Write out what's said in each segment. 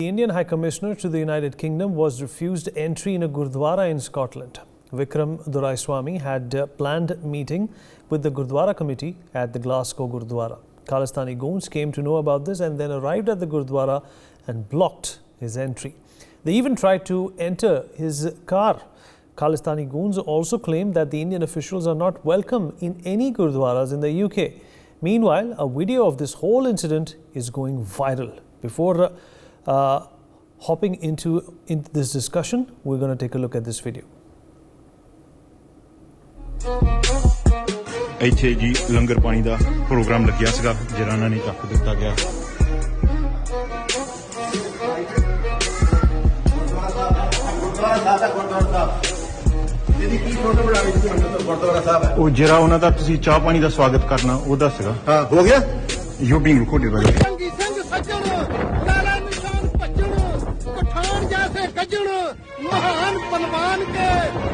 The Indian High Commissioner to the United Kingdom was refused entry in a Gurdwara in Scotland. Vikram Doraiswamy had a planned meeting with the Gurdwara committee at the Glasgow Gurdwara. Khalistani goons came to know about this and then arrived at the Gurdwara and blocked his entry. They even tried to enter his car. Khalistani goons also claimed that the Indian officials are not welcome in any Gurdwaras in the UK. Meanwhile, a video of this whole incident is going viral. Before hopping into this discussion, we're going to take a look at this video. ਇੱਥੇ ਜੀ ਲੰਗਰ ਪਾਣੀ ਦਾ programme ਲੱਗਿਆ ਸੀਗਾ ਜਿਹੜਾ ਇਹਨਾਂ ਨੇ ਚੱਕ ਦਿੱਤਾ ਗਿਆ ਉਹ ਜਿਹੜਾ ਉਹਨਾਂ ਦਾ ਤੁਸੀਂ ਚਾਹ ਪਾਣੀ ਦਾ ਸਵਾਗਤ ਕਰਨਾ ਉਹਦਾ ਸੀਗਾ ਹਾਂ ਹੋ ਗਿਆ ਯੂ ਬੀਇੰਗ ਰਿਕਾਰਡਡ ਬਾਈ ਸੰਗੀ ਸਿੰਘ ਸੱਜਣ ਲਾਲਾ ਨਿਸ਼ਾਨ ਭੱਜਣ ਪਠਾਨ ਜੈਸੇ ਗੱਜਣ ਮਹਾਨ ਪਲਵਾਨ ਕੇ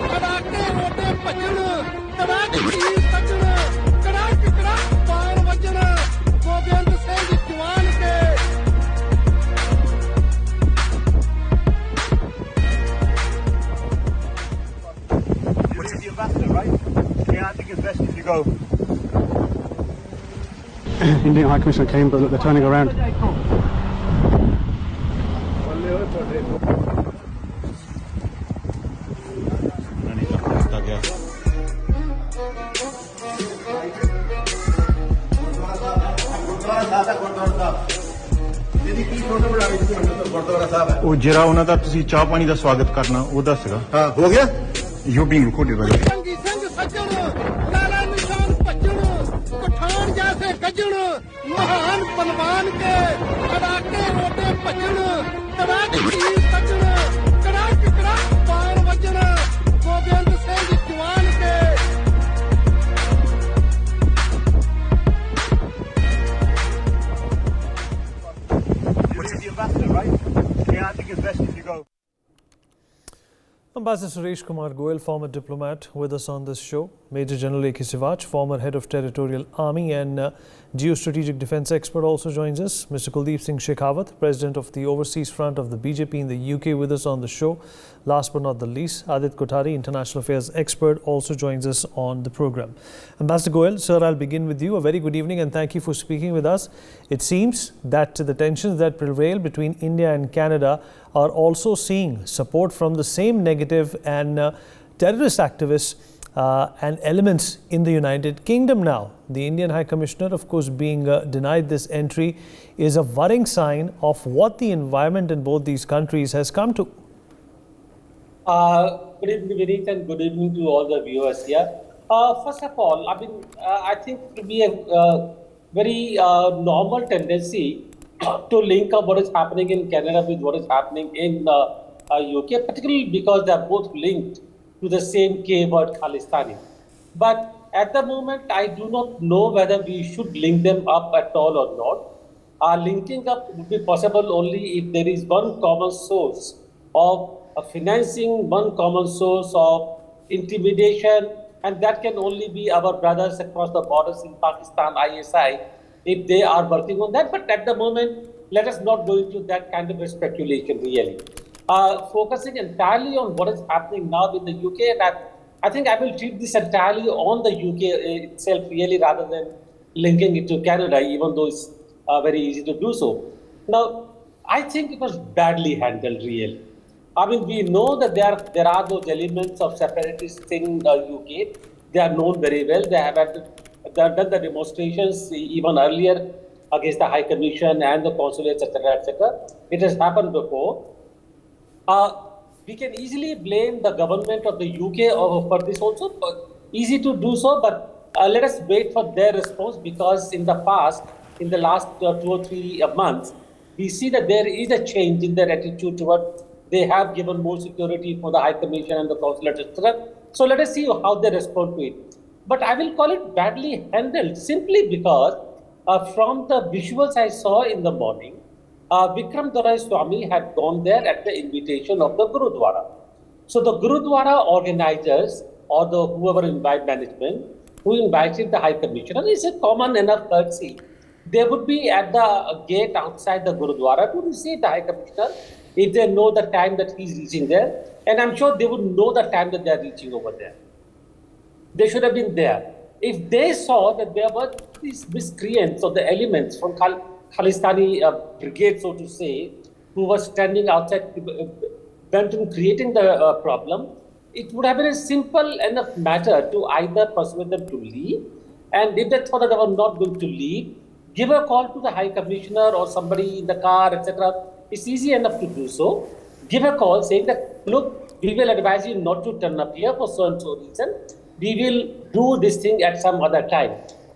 ਕੜਾਕੇ ਰੋਟੇ ਭੱਜਣ ਕੜਾਕ ਜੀ ਸੱਜਣ ਕੜਾਕ ਕੜਾਕ ਬਾਣ ਵੱਜਣ ਗੋਬਿੰਦ ਸਿੰਘ ਜਵਾਨ ਕੇ Which is the ambassador, right? Yeah, I think it's best if you go. Indian High Commissioner came, but they're turning around. ਉਹ ਜਿਹੜਾ ਉਹਨਾਂ ਦਾ ਤੁਸੀਂ ਚਾਹ ਪਾਣੀ ਦਾ ਸਵਾਗਤ ਕਰਨਾ ਉਹਦਾ ਸੀਗਾ ਹਾਂ ਹੋ ਗਿਆ ਯੂ ਬੀਇੰਗ ਰਿਕਾਰਡਡ ਬਾਈ ਸੰਗੀ ਸਿੰਘ ਸੱਜਣ ਲਾਲਾ ਨਿਸ਼ਾਨ ਭੱਜਣ ਪਠਾਨ ਜੈਸੇ ਗੱਜਣ ਮਹਾਨ ਪਲਵਾਨ ਕੇ ਕੜਾਕੇ ਰੋਟੇ ਭੱਜਣ ਕੜਾਕ ਜੀ ਸੱਜਣ ਕੜਾਕ ਕੜਾਕ ਬਾਣ ਵੱਜਣ ਗੋਬਿੰਦ ਸਿੰਘ ਜਵਾਨ ਕੇ Which is the ambassador, right? Yeah, I think it's best if you go. Ambassador Suresh Kumar Goyal, former diplomat, with us on this show. Major General A.K. Sivach, former head of Territorial Army and geostrategic defence expert, also joins us. Mr. Kuldeep Singh Shekhawat, president of the overseas front of the BJP in the UK, with us on the show. Last but not the least, Adit Kothari, international affairs expert, also joins us on the program. Ambassador Goyal, sir, I'll begin with you. A very good evening and thank you for speaking with us. It seems that the tensions that prevail between India and Canada are also seeing support from the same negative and terrorist activists and elements in the United Kingdom now. The Indian High Commissioner, of course, being denied this entry is a worrying sign of what the environment in both these countries has come to. Good evening, Vineet, and good evening to all the viewers here. First of all, I think it will be a very normal tendency to link up what is happening in Canada with what is happening in UK, particularly because they are both linked to the same K-word Khalistani. But at the moment, I do not know whether we should link them up at all or not. Linking up would be possible only if there is one common source of financing, one common source of intimidation, and that can only be our brothers across the borders in Pakistan, ISI, if they are working on that. But at the moment, let us not go into that kind of a speculation really. Focusing entirely on what is happening now in the UK, and I think I will treat this entirely on the UK itself really rather than linking it to Canada, even though it's very easy to do so. Now, I think it was badly handled really. I mean, we know that there are those elements of separatists in the UK. They are known very well. They have done the demonstrations even earlier against the High Commission and the consulates, etc., etc. It has happened before. We can easily blame the government of the UK for this also. Easy to do so, but let us wait for their response, because in the past, in the last 2 or 3 months, we see that there is a change in their attitude toward. They have given more security for the High Commission and the consulate, etc. So let us see how they respond to it. But I will call it badly handled simply because from the visuals I saw in the morning, Vikram Doraiswamy had gone there at the invitation of the Gurudwara. So the Gurudwara organizers or whoever invite management who invited the High Commissioner is a common enough courtesy they would be at the gate outside the Gurudwara to receive the High Commissioner if they know the time that he's reaching there. And I'm sure they would know the time that they're reaching over there. They should have been there. If they saw that there were these miscreants or the elements from Khalistani brigade, so to say, who were standing outside, bent in creating the problem, it would have been a simple enough matter to either persuade them to leave, and if they thought that they were not going to leave, give a call to the High Commissioner or somebody in the car, etc. It's easy enough to do so. Give a call saying that, look, we will advise you not to turn up here for so and so reason. We will do this thing at some other time.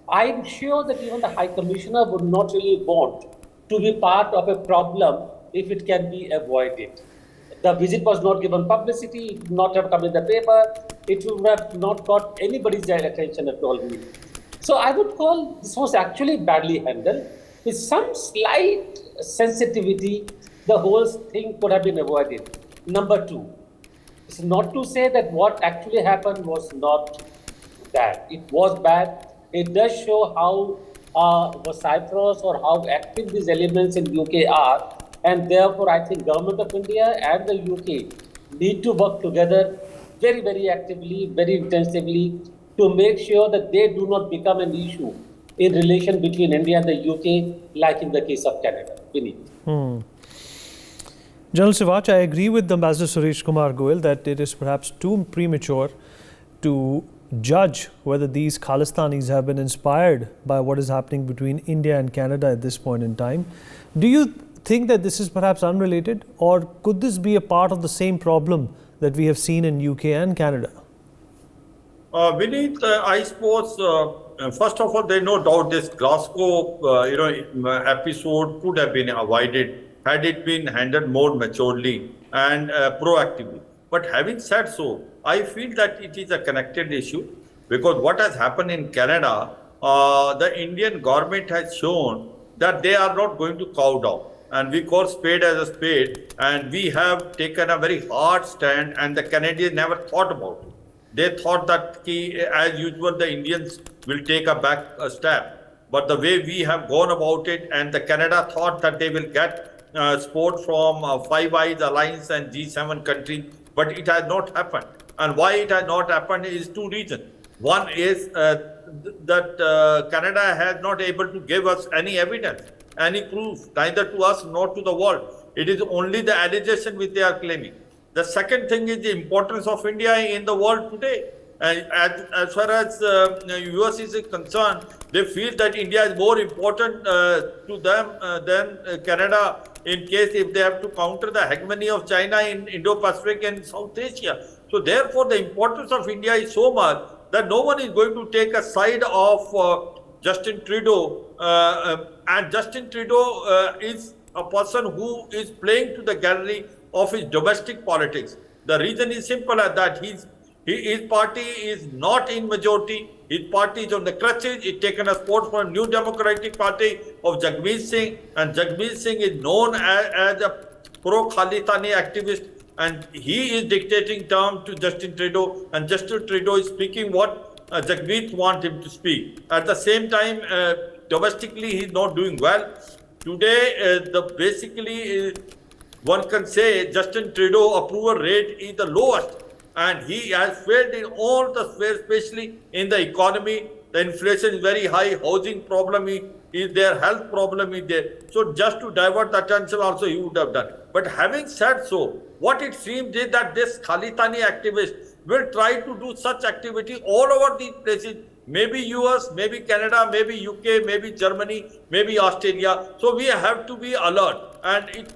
I'm sure that even the High Commissioner would not really want to be part of a problem if it can be avoided. The visit was not given publicity, it would not have come in the paper, it would have not got anybody's attention at all. So I would call this was actually badly handled. With some slight sensitivity, the whole thing could have been avoided. Number two, it's not to say that what actually happened was not bad. It was bad. It does show how vociferous or how active these elements in UK are. And therefore, I think Government of India and the UK need to work together very, very actively, very intensively to make sure that they do not become an issue in relation between India and the UK, like in the case of Canada. General Sivach, I agree with Ambassador Suresh Kumar Goel that it is perhaps too premature to judge whether these Khalistanis have been inspired by what is happening between India and Canada at this point in time. Do you think that this is perhaps unrelated, or could this be a part of the same problem that we have seen in UK and Canada? Vineet, I suppose, first of all, there is no doubt this Glasgow, episode could have been avoided had it been handled more maturely and proactively. But having said so, I feel that it is a connected issue, because what has happened in Canada, the Indian government has shown that they are not going to cow down. And we call spade as a spade, and we have taken a very hard stand, and the Canadians never thought about it. They thought that, as usual, the Indians will take a back step. But the way we have gone about it, and the Canada thought that they will get support from Five Eyes Alliance and G7 countries, but it has not happened. And why it has not happened is two reasons. One is that Canada has not able to give us any evidence, any proof, neither to us nor to the world. It is only the allegation which they are claiming. The second thing is the importance of India in the world today. As far as US is concerned, they feel that India is more important to them than Canada, in case if they have to counter the hegemony of China in Indo-Pacific and South Asia. So therefore, the importance of India is so much that no one is going to take a side of Justin Trudeau. And Justin Trudeau is a person who is playing to the gallery of his domestic politics. The reason is simple as that his party is not in majority. His party is on the crutches. He's taken a support from New Democratic Party of Jagmeet Singh, and Jagmeet Singh is known as a pro-Khalistani activist, and he is dictating terms to Justin Trudeau, and Justin Trudeau is speaking what Jagmeet wants him to speak. At the same time, domestically, he's not doing well. Today, basically, one can say Justin Trudeau approval rate is the lowest, and he has failed in all the spheres, especially in the economy. The inflation is very high, housing problem is there, health problem is there. So just to divert the attention also he would have done. But having said so, what it seems is that this Khalistani activist will try to do such activity all over these places, maybe US, maybe Canada, maybe UK, maybe Germany, maybe Australia. So we have to be alert, and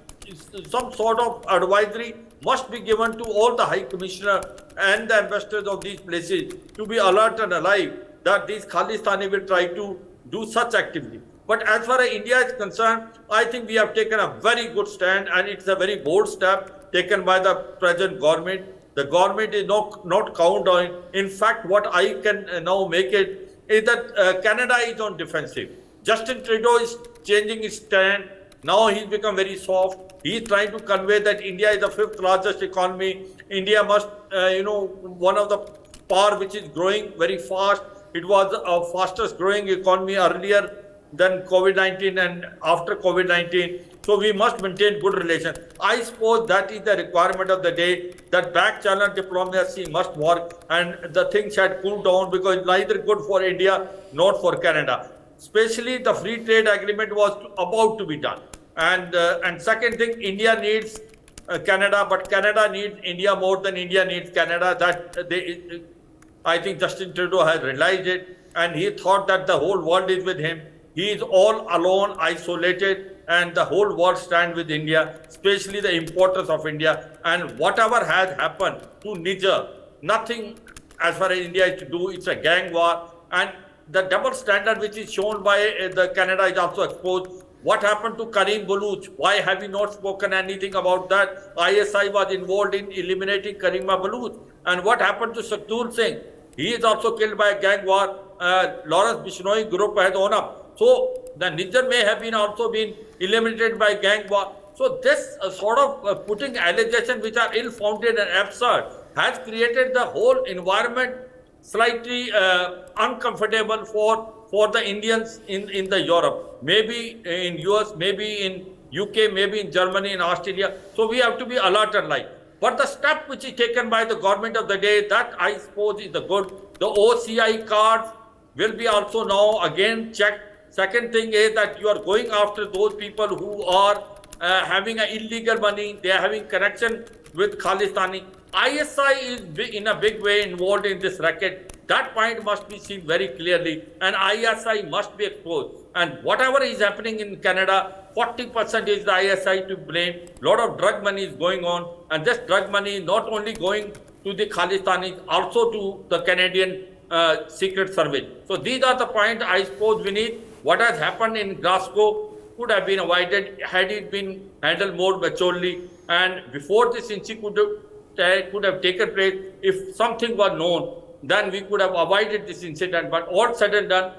some sort of advisory must be given to all the High Commissioner and the ambassadors of these places to be alert and alive that these Khalistani will try to do such activity. But as far as India is concerned, I think we have taken a very good stand, and it's a very bold step taken by the present government. The government is not countdown. In fact, what I can now make it is that Canada is on defensive. Justin Trudeau is changing his stand. Now he's become very soft. He's trying to convey that India is the 5th largest economy. India must, one of the power which is growing very fast. It was a fastest growing economy earlier. then COVID-19 and after COVID-19. So we must maintain good relations. I suppose that is the requirement of the day, that back channel diplomacy must work, and the things had cooled down because neither good for India nor for Canada. Especially the free trade agreement was about to be done. And second thing, India needs Canada, but Canada needs India more than India needs Canada. I think Justin Trudeau has realized it, and he thought that the whole world is with him. He is all alone, isolated, and the whole world stands with India, especially the importance of India. And whatever has happened to Niger, nothing as far as India is to do. It's a gang war, and the double standard which is shown by the Canada is also exposed. What happened to Karim Baloch? Why have you not spoken anything about that? ISI was involved in eliminating Karima Baloch. And what happened to Sukhdev Singh? He is also killed by a gang war. Lawrence Bishnoi group has owned up. So the Niger may have been also been eliminated by gang war. So this sort of putting allegations which are ill-founded and absurd has created the whole environment slightly uncomfortable for the Indians in the Europe, maybe in US, maybe in UK, maybe in Germany, in Australia. So we have to be alert and light. But the step which is taken by the government of the day, that I suppose is the good. The OCI cards will be also now again checked. Second thing is that you are going after those people who are having a illegal money, they are having connection with Khalistani. ISI is in a big way involved in this racket. That point must be seen very clearly, and ISI must be exposed. And whatever is happening in Canada, 40% is the ISI to blame. A lot of drug money is going on, and this drug money is not only going to the Khalistanis, also to the Canadian Secret Service. So these are the points I suppose we need. What has happened in Glasgow could have been avoided had it been handled more maturely, and before this incident could have taken place, if something was known, then we could have avoided this incident. But all said and done,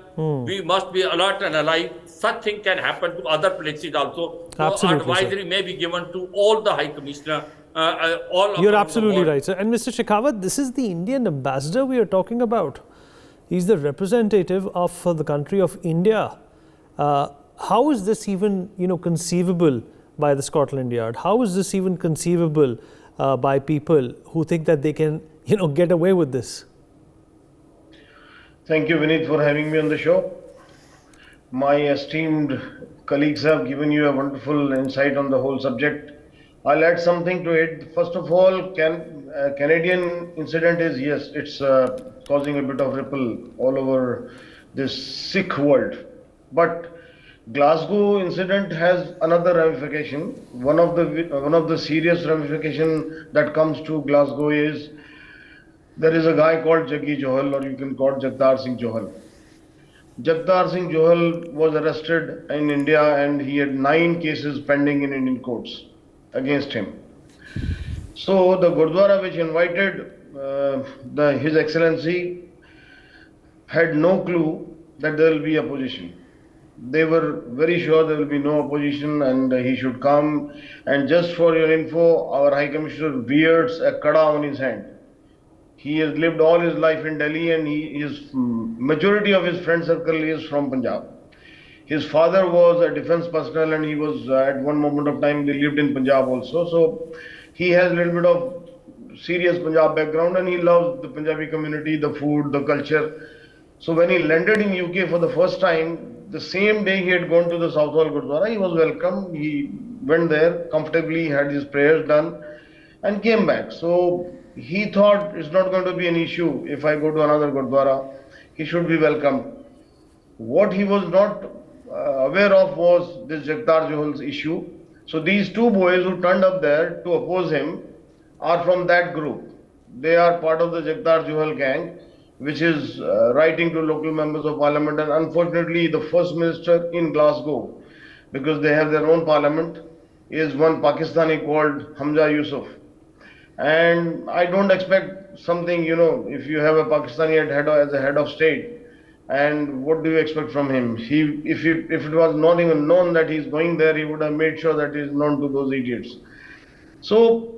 we must be alert and alive. Such thing can happen to other places also. Absolutely, so advisory sir. may be given to all the High Commissioner. You're absolutely right, sir. And Mr. Shekhawat, this is the Indian ambassador we are talking about. He's the representative of the country of India. How is this even, conceivable by the Scotland Yard? How is this even conceivable by people who think that they can, get away with this? Thank you, Vineet, for having me on the show. My esteemed colleagues have given you a wonderful insight on the whole subject. I'll add something to it. First of all, Canadian incident is, yes, it's causing a bit of ripple all over this Sikh world. But Glasgow incident has another ramification. One of the serious ramification that comes to Glasgow is there is a guy called Jaggi Johal, or you can call Jagtar Singh Johal. Jagtar Singh Johal was arrested in India, and he had 9 cases pending in Indian courts against him. So the Gurdwara which invited His Excellency had no clue that there will be opposition. They were very sure there will be no opposition and he should come. And just for your info, our High Commissioner wears a kada on his hand. He has lived all his life in Delhi, and majority of his friend circle is from Punjab. His father was a defense personnel, and he was at one moment of time, they lived in Punjab also. So he has a little bit of serious Punjab background, and he loves the Punjabi community, the food, the culture. So when he landed in UK for the first time, the same day he had gone to the Southwall Gurdwara, he was welcomed. He went there comfortably, had his prayers done, and came back. So he thought it's not going to be an issue if I go to another Gurdwara. He should be welcomed. What he was not aware of was this Jagtar Johal's issue. So these 2 boys who turned up there to oppose him are from that group. They are part of the Jagtar Johal gang, which is writing to local members of parliament, and unfortunately the first minister in Glasgow, because they have their own parliament, is one Pakistani called Hamza Yusuf. And I don't expect something, if you have a Pakistani as a head of state, and what do you expect from him? If it was not even known that he's going there, he would have made sure that he's known to those idiots. So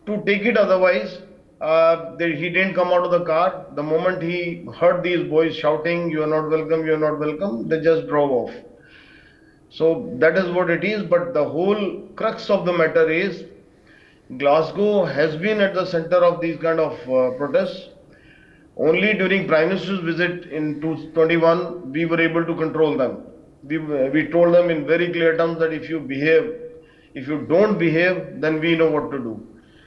to take it otherwise, He didn't come out of the car. The moment he heard these boys shouting, "You are not welcome, you are not welcome," they just drove off. So that is what it is. But the whole crux of the matter is Glasgow has been at the center of these kind of protests. Only during Prime Minister's visit in 2021 we were able to control them. We told them in very clear terms that if you don't behave, then we know what to do.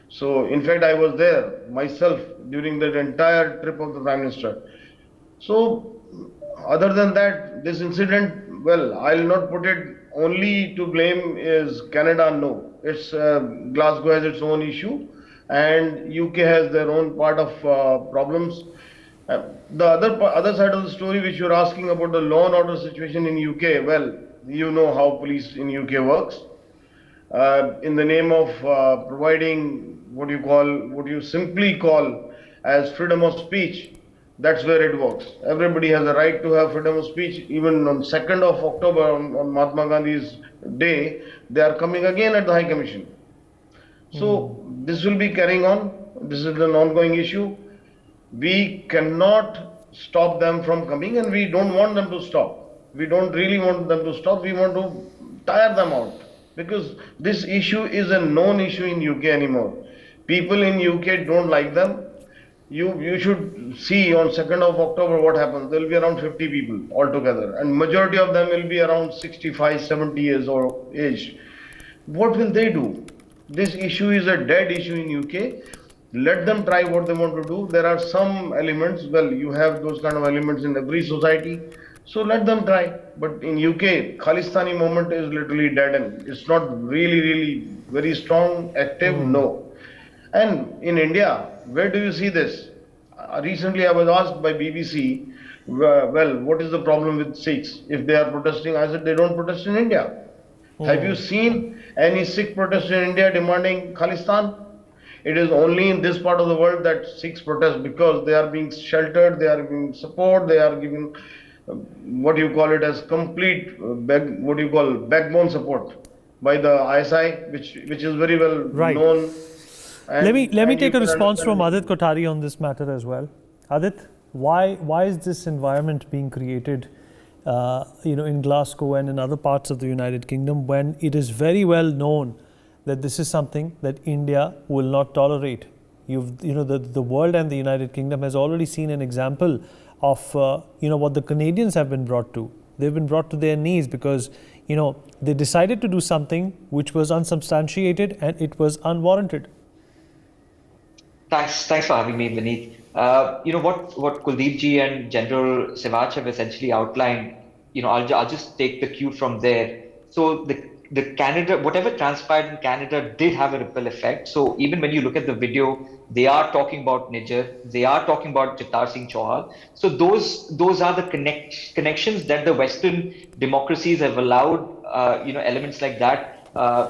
So in fact, I was there myself during that entire trip of the Prime Minister. So other than that, this incident, well, I'll not put it only to blame is Canada. No, it's Glasgow has its own issue, and UK has their own part of problems. The other side of the story, which you're asking about the law and order situation in UK, well, you know how police in UK works. In the name of providing what you simply call as freedom of speech, that's where it works. Everybody has a right to have freedom of speech. Even on 2nd of October, on Mahatma Gandhi's day, they are coming again at the High Commission. So this will be carrying on. This is an ongoing issue. We cannot stop them from coming, and we don't want them to stop. We don't really want them to stop. We want to tire them out, because this issue is a known issue in UK anymore. People in UK don't like them. You should see on 2nd of October what happens. There will be around 50 people altogether, and majority of them will be around 65, 70 years of age. What will they do? This issue is a dead issue in UK. Let them try what they want to do. There are some elements, well, you have those kind of elements in every society, so let them try. But in UK, Khalistani movement is literally dead end. It's not really very strong, active, no. And in India, where do you see this? Recently I was asked by BBC, well, what is the problem with Sikhs if they are protesting? I said, they don't protest in India. Have you seen any Sikh protest in India demanding Khalistan? It is only in this part of the world that Sikhs protest, because they are being sheltered, they are being support, they are given what you call it as complete backbone support by the ISI, which is very well known. And let me take a response from Adit Kothari on this matter as well. Adit, why is this environment being created in Glasgow and in other parts of the United Kingdom, when it is very well known that this is something that India will not tolerate? The world and the United Kingdom has already seen an example of what the Canadians have been brought to. They've been brought to their knees because they decided to do something which was unsubstantiated and it was unwarranted. Thanks for having me, Vineet. What Kuldeep ji and General Sivach have essentially outlined. I'll just take the cue from there. So the Canada, whatever transpired in Canada did have a ripple effect. So even when you look at the video, they are talking about Niger, they are talking about Jagtar Singh Chauhan. So those are the connections that the Western democracies have allowed. Elements like that.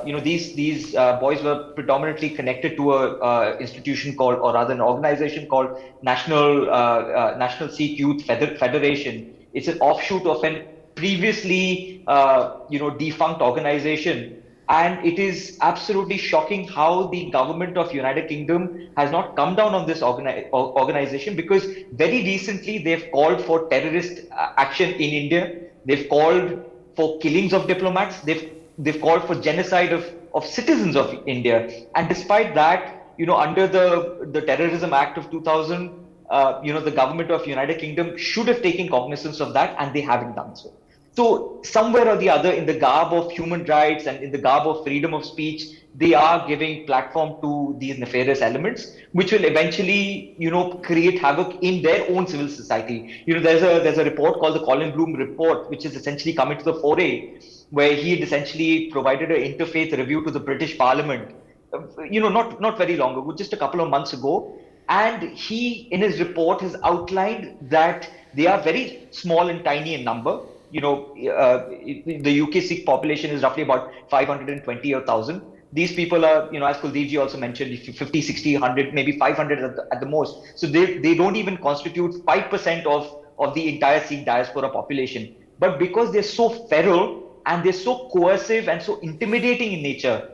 These boys were predominantly connected to a institution called, or rather an organization called National Sikh Youth Federation. It's an offshoot of an previously defunct organization, and it is absolutely shocking how the government of United Kingdom has not come down on this organization, because very recently they've called for terrorist action in India. They've called for killings of diplomats. They've called for genocide of citizens of India. And despite that, under the Terrorism Act of 2000, the government of United Kingdom should have taken cognizance of that, and they haven't done so. So somewhere or the other, in the garb of human rights and in the garb of freedom of speech, they are giving platform to these nefarious elements, which will eventually, create havoc in their own civil society. There's a report called the Colin Bloom report, which is essentially coming to the foray, where he had essentially provided an interfaith review to the British Parliament, not very long ago, just a couple of months ago. And he, in his report, has outlined that they are very small and tiny in number. The UK Sikh population is roughly about 520,000. These people are, as Kuldeep ji also mentioned, 50, 60, 100, maybe 500 at the most. So they don't even constitute 5% of the entire Sikh diaspora population. But because they're so feral and they're so coercive and so intimidating in nature,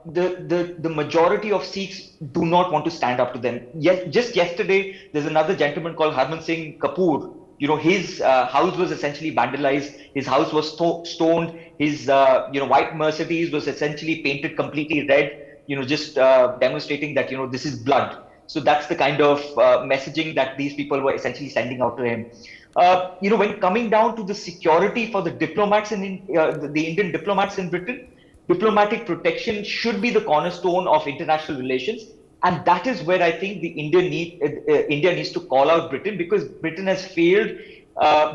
the majority of Sikhs do not want to stand up to them. Just yesterday, there's another gentleman called Harman Singh Kapoor. His house was essentially vandalized. His house was stoned. His white Mercedes was essentially painted completely red. Just demonstrating that this is blood. So that's the kind of messaging that these people were essentially sending out to him. When coming down to the security for the diplomats the Indian diplomats in Britain, diplomatic protection should be the cornerstone of international relations. And that is where I think India needs to call out Britain, because Britain has failed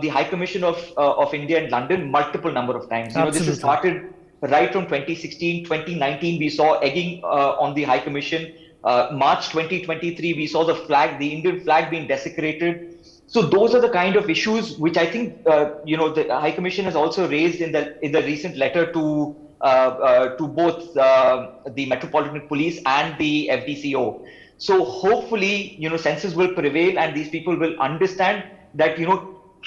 the High Commission of India in London multiple number of times. This has started right from 2016, 2019, we saw egging on the High Commission. March 2023, we saw the Indian flag being desecrated. So those are the kind of issues which I think the High Commission has also raised in the recent letter to both the Metropolitan Police and the FDCO. So hopefully, senses will prevail and these people will understand that,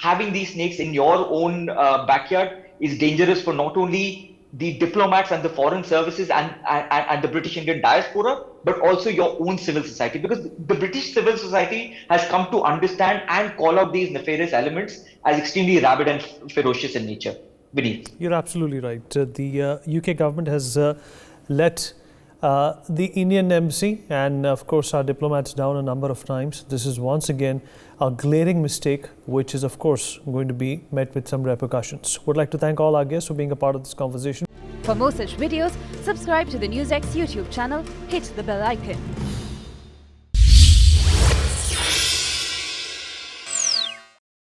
having these snakes in your own backyard is dangerous for not only the diplomats and the foreign services and the British Indian diaspora, but also your own civil society, because the British civil society has come to understand and call out these nefarious elements as extremely rabid and ferocious in nature. Vineet. You're absolutely right. The UK government has let the Indian embassy and of course our diplomats down a number of times. This is once again a glaring mistake, which is of course going to be met with some repercussions. Would like to thank all our guests for being a part of this conversation. For more such videos, subscribe to the NewsX YouTube channel, hit the bell icon.